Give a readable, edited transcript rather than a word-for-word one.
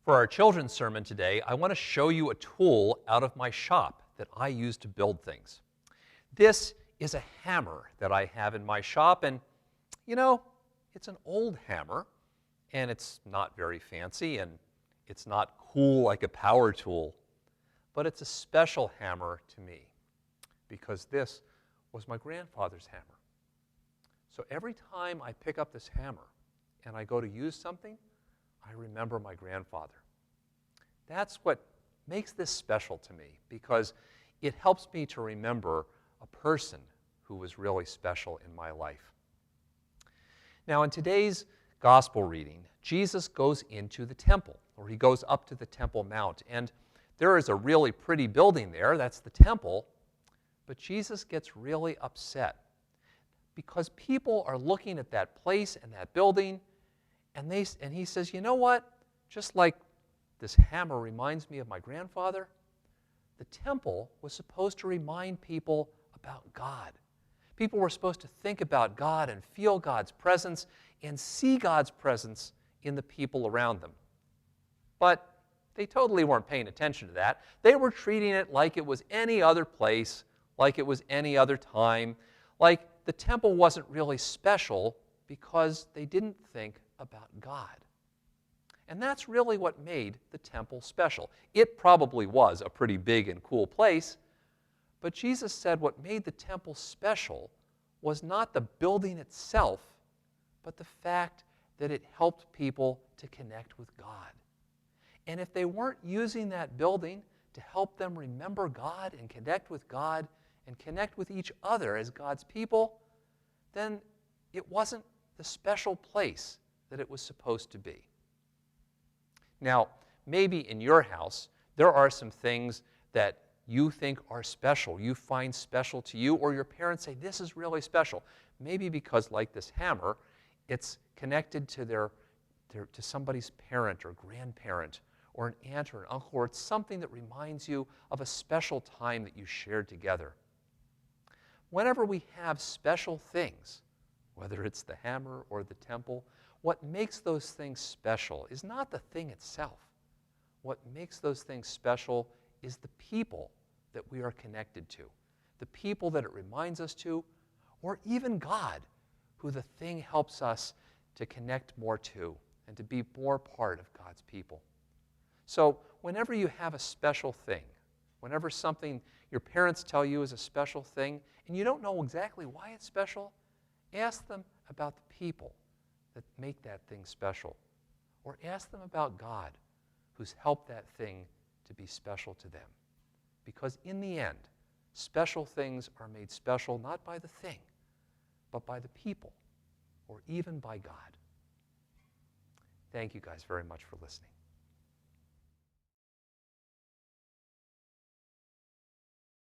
For our children's sermon today, I want to show you a tool out of my shop that I use to build things. This is a hammer that I have in my shop, and you know, it's an old hammer, and it's not very fancy, and it's not cool like a power tool, but it's a special hammer to me because this was my grandfather's hammer. So every time I pick up this hammer and I go to use something, I remember my grandfather. That's what makes this special to me because it helps me to remember a person who was really special in my life. Now, in today's gospel reading, Jesus goes into the temple, or he goes up to the Temple Mount, and there is a really pretty building there, that's the temple, but Jesus gets really upset because people are looking at that place and that building, and he says, you know what? Just like this hammer reminds me of my grandfather, the temple was supposed to remind people about God. People were supposed to think about God and feel God's presence and see God's presence in the people around them. But they totally weren't paying attention to that. They were treating it like it was any other place, like it was any other time, like the temple wasn't really special because they didn't think about God. And that's really what made the temple special. It probably was a pretty big and cool place, but Jesus said what made the temple special was not the building itself, but the fact that it helped people to connect with God. And if they weren't using that building to help them remember God and connect with God and connect with each other as God's people, then it wasn't the special place that it was supposed to be. Now, maybe in your house, there are some things that you think are special, you find special to you, or your parents say, this is really special. Maybe because, like this hammer, it's connected to to somebody's parent or grandparent, or an aunt or an uncle, or it's something that reminds you of a special time that you shared together. Whenever we have special things, whether it's the hammer or the temple, what makes those things special is not the thing itself. What makes those things special is the people that we are connected to, the people that it reminds us to, or even God, who the thing helps us to connect more to and to be more part of God's people. So whenever you have a special thing, whenever something your parents tell you is a special thing, and you don't know exactly why it's special, ask them about the people that make that thing special. Or ask them about God, who's helped that thing to be special to them. Because in the end, special things are made special not by the thing, but by the people, or even by God. Thank you guys very much for listening.